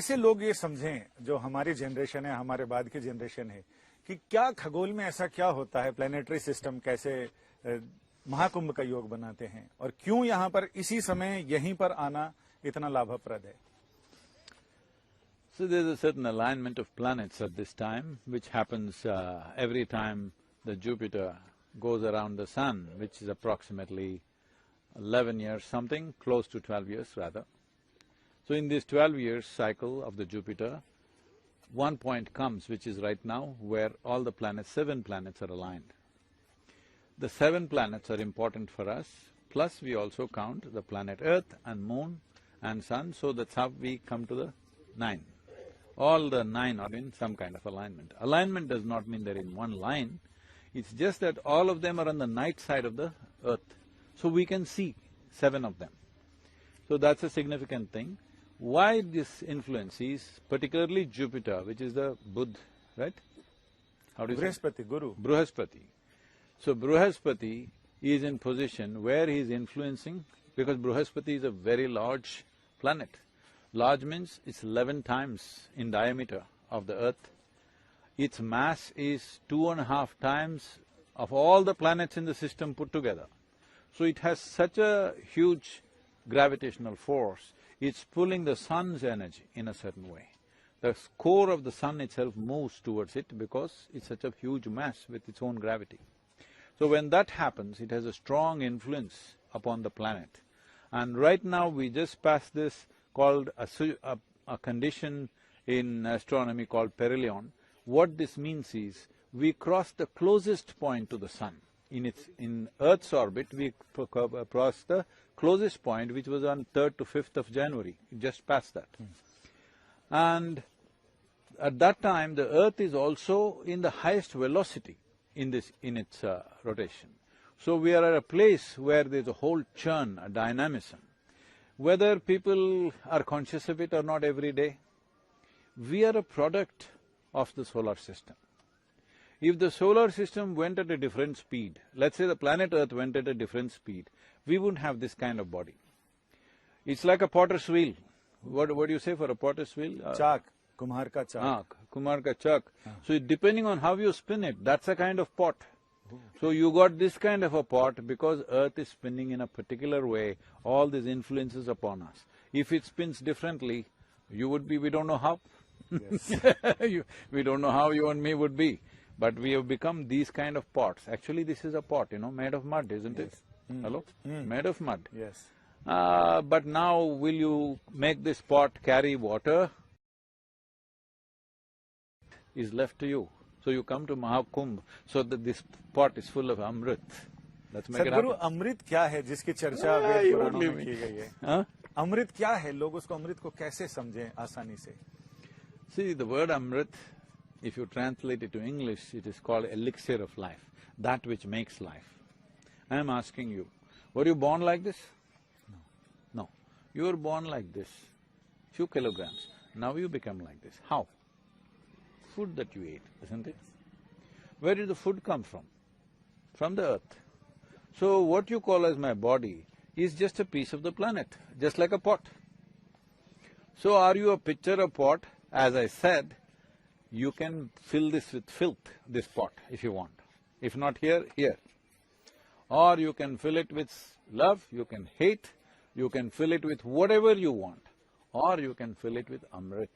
कैसे लोग ये समझें, जो हमारी जनरेशन है, हमारे बाद की जनरेशन है, कि क्या खगोल में ऐसा क्या होता है, प्लानिटरी सिस्टम कैसे महाकुंभ का योग बनाते हैं और क्यों यहाँ पर इसी समय यहीं पर आना इतना लाभप्रद है? So there is a certain alignment of planets at this time, which happens every time the Jupiter goes around the sun, which is approximately 11 years something, close to 12 years rather. So in this 12 years cycle of the Jupiter, one point comes, which is right now, where all the planets, 7 planets are aligned. The 7 planets are important for us, plus we also count the planet Earth and Moon and Sun, so that's how we come to the 9. All the 9 are in some kind of alignment. Alignment does not mean they're in one line, it's just that all of them are on the night side of the Earth, so we can see 7 of them. So that's a significant thing. Why this influence is, particularly Jupiter, which is the Buddha, right? How do you say? Brihaspati, Guru. Brihaspati. So Brihaspati is in position where he is influencing, because Brihaspati is a very large planet. Large means it's 11 times in diameter of the Earth. Its mass is 2.5 times of all the planets in the system put together. So it has such a huge gravitational force, it's pulling the sun's energy in a certain way. The core of the sun itself moves towards it because it's such a huge mass with its own gravity. So when that happens, it has a strong influence upon the planet. And right now we just passed this called a condition in astronomy called perihelion. What this means is, we crossed the closest point to the sun. In Earth's orbit, we crossed the closest point, which was on 3rd to 5th of January, just past that. And at that time, the Earth is also in the highest velocity in its rotation. So we are at a place where there's a whole churn, a dynamism. Whether people are conscious of it or not every day, we are a product of the solar system. If the solar system went at a different speed, let's say the planet Earth went at a different speed, we wouldn't have this kind of body. It's like a potter's wheel. What do you say for a potter's wheel? Chak, kumhar ka chak. Kumhar ka chak. So depending on how you spin it, that's a kind of pot. So you got this kind of a pot because Earth is spinning in a particular way, all these influences upon us. If it spins differently, you would be… we don't know how. Yes. We don't know how you and me would be. But we have become these kind of pots. Actually, this is a pot, made of mud, isn't it? Hello? Made of mud. Yes. But now, will you make this pot carry water? Is left to you. So you come to Maha Kumbh, so that this pot is full of Amrit. Let's make it happen. सदगुरु, अमृत क्या है जिसकी चर्चा वेद पुराणों में की गई है? अमृत क्या है? लोग उसको अमृत को कैसे समझें आसानी से? See, the word Amrit, if you translate it to English, it is called elixir of life, that which makes life. I am asking you, were you born like this? No. You were born like this, few kilograms. Now you become like this. How? Food that you ate, isn't it? Where did the food come from? From the earth. So what you call as my body is just a piece of the planet, just like a pot. So are you a pitcher or pot? As I said, you can fill this with filth, this pot, if you want. If not here, here. Or you can fill it with love, you can hate, you can fill it with whatever you want. Or you can fill it with Amrit,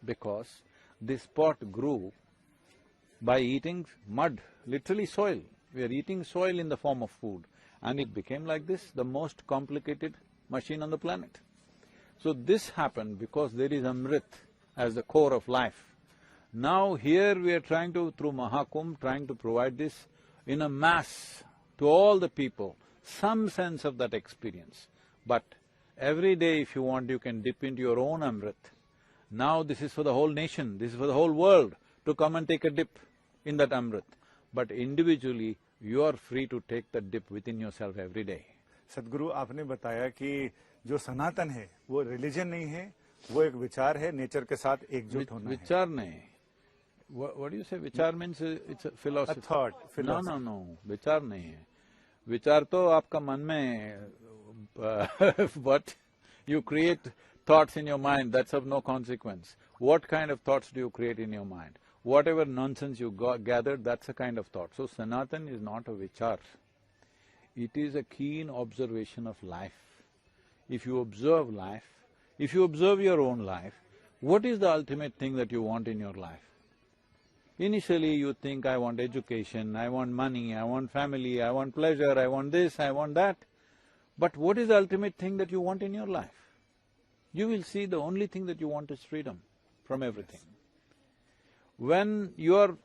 because this pot grew by eating mud, literally soil. We are eating soil in the form of food, and it became like this, the most complicated machine on the planet. So this happened because there is Amrit as the core of life. Now here we are trying to, through Maha Kumbh, trying to provide this in a mass to all the people, some sense of that experience. But every day if you want, you can dip into your own Amrit. Now this is for the whole nation, this is for the whole world to come and take a dip in that Amrit. But individually, you are free to take that dip within yourself every day. सदगुरु, आपने बताया कि जो सनातन है वो religion नहीं है, वो एक विचार है, नेचर के साथ एकजुट होना है। विचार नहीं। What do you say? विचार means it's a philosophy. A thought, philosophy. No, विचार नहीं है। विचार तो आपका मन में but you create thoughts in your mind, that's of no consequence. What kind of thoughts do you create in your mind? Whatever nonsense you gathered, that's a kind of thought. So Sanatan is not a vichar. It is a keen observation of life. If you observe life, if you observe your own life, what is the ultimate thing that you want in your life? Initially you think, I want education, I want money, I want family, I want pleasure, I want this, I want that. But what is the ultimate thing that you want in your life? You will see the only thing that you want is freedom from everything. When your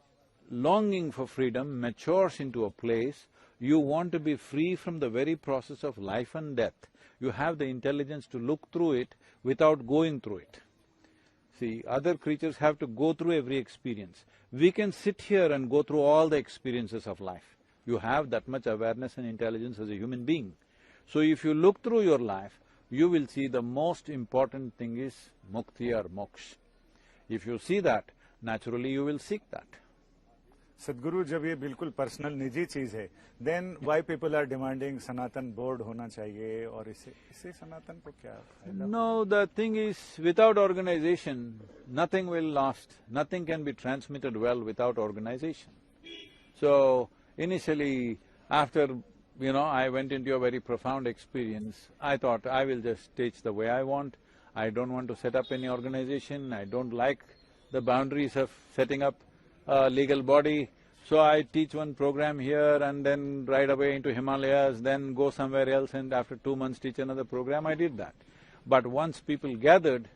longing for freedom matures into a place, you want to be free from the very process of life and death. You have the intelligence to look through it without going through it. See, other creatures have to go through every experience. We can sit here and go through all the experiences of life. You have that much awareness and intelligence as a human being. So if you look through your life, you will see the most important thing is mukti or moksha. If you see that, naturally you will seek that. सदगुरु, जब ये बिल्कुल personal निजी चीज है, then why people are demanding Sanatan board होना चाहिए और इससे सनातन को क्या फायदा? No, the thing is, without organization, nothing will last. Nothing can be transmitted well without organization. So, initially, after, I went into a very profound experience, I thought I will just teach the way I want. I don't want to set up any organization. I don't like the boundaries of setting up a legal body. So I teach one program here and then ride away into Himalayas, then go somewhere else and after 2 months teach another program. I did that. But once people gathered,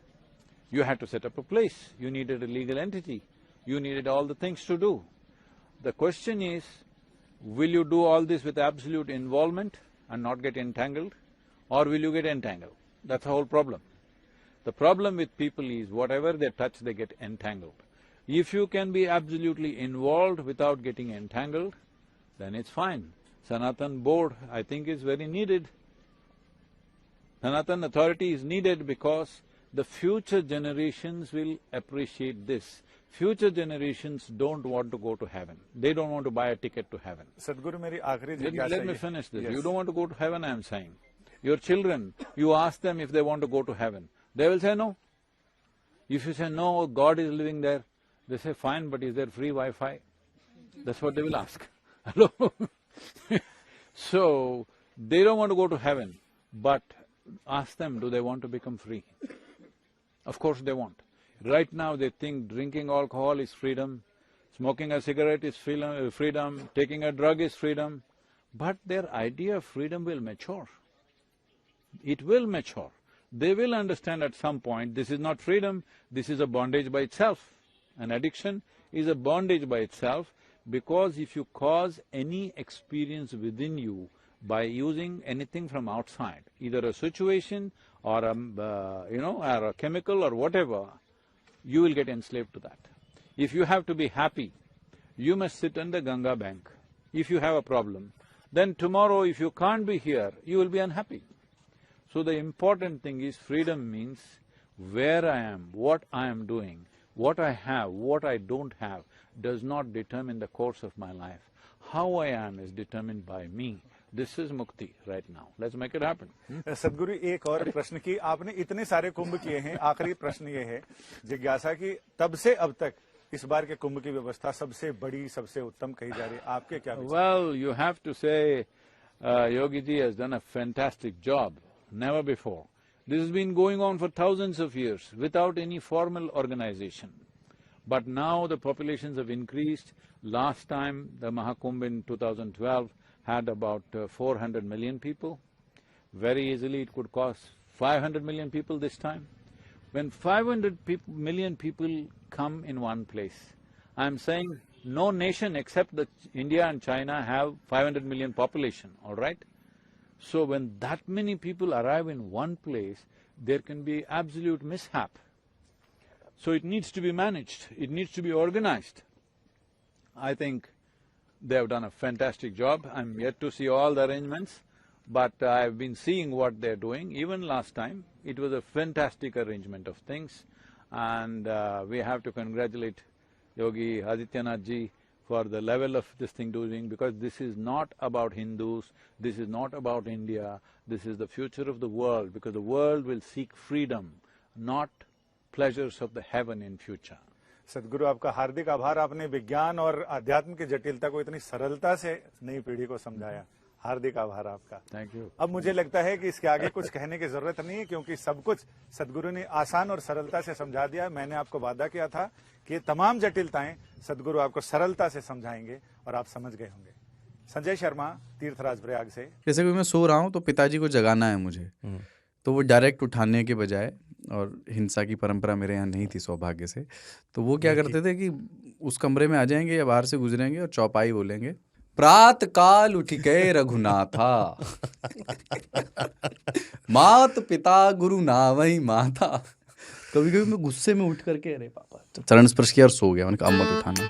you had to set up a place. You needed a legal entity. You needed all the things to do. The question is, will you do all this with absolute involvement and not get entangled, or will you get entangled? That's the whole problem. The problem with people is, whatever they touch, they get entangled. If you can be absolutely involved without getting entangled, then it's fine. Sanatan Board, I think, is very needed. Sanatan authority is needed because the future generations will appreciate this. Future generations don't want to go to heaven. They don't want to buy a ticket to heaven. सदगुरु, मेरी आखिरी जिज्ञासा Let me finish this. You don't want to go to heaven, I am saying. Your children, you ask them if they want to go to heaven. They will say no. If you say no, God is living there, they say fine, but is there free Wi-Fi? That's what they will ask. Hello? So, they don't want to go to heaven, but ask them, do they want to become free? Of course they want. Right now they think drinking alcohol is freedom, smoking a cigarette is freedom, taking a drug is freedom, but their idea of freedom will mature. It will mature. They will understand at some point, this is not freedom, this is a bondage by itself. An addiction is a bondage by itself, because if you cause any experience within you by using anything from outside, either a situation or or a chemical or whatever, you will get enslaved to that. If you have to be happy, you must sit on the Ganga bank. If you have a problem, then tomorrow if you can't be here, you will be unhappy. So the important thing is, freedom means where I am, what I am doing, what I have, what I don't have, does not determine the course of my life. How I am is determined by me. This is mukti right now. Let's make it happen. सदगुरु, एक और प्रश्न की, आपने इतने सारे कुंभ किए हैं, आखिरी प्रश्न ये है जिज्ञासा की, तब से अब तक इस बार के कुंभ की व्यवस्था सबसे बड़ी, सबसे उत्तम कही जा रही है, आपके क्या विचार? Well, you have to say, Yogi ji has done a fantastic job, never before. This has been going on for thousands of years without any formal organization. But now the populations have increased. Last time, the Maha Kumbh in 2012 had about 400 million people. Very easily it could cost 500 million people this time. When 500 million people come in one place, I'm saying no nation except India and China have 500 million population, all right? So when that many people arrive in one place, there can be absolute mishap. So it needs to be managed, it needs to be organized. I think they have done a fantastic job. I'm yet to see all the arrangements, but I've been seeing what they're doing. Even last time, it was a fantastic arrangement of things, and we have to congratulate Yogi Adityanath ji for the level of this thing doing, because this is not about Hindus, this is not about India, this is the future of the world, because the world will seek freedom. not pleasures of the heaven in future. सदगुरु आपका हार्दिक आभार, आपने विज्ञान और अध्यात्म की जटिलता को इतनी सरलता से नई पीढ़ी को समझाया। हार्दिक आभार आपका। Thank you. अब मुझे लगता है कि इसके आगे कुछ कहने की जरूरत नहीं है, क्योंकि सब कुछ सदगुरु ने आसान और सरलता से समझा दिया। मैंने आपको वादा किया था कि ये तमाम जटिलताएं सदगुरु आपको सरलता से समझाएंगे और आप समझ गए होंगे। संजय शर्मा, तीर्थराज प्रयाग से। जैसे कि मैं सो रहा हूँ तो पिताजी को जगाना है मुझे, तो वो डायरेक्ट उठाने के बजाय, और हिंसा की परंपरा मेरे यहाँ नहीं थी सौभाग्य से, तो वो क्या करते थे कि उस कमरे में आ जाएंगे या बाहर से गुजरेंगे और चौपाई बोलेंगे, प्रात काल उठ गए रघुनाथा, मात पिता गुरु नावई माता। कभी कभी मैं गुस्से में उठ करके अरे पापा चरण स्पर्श किया और सो गया। मैंने कहा अब मत उठाना।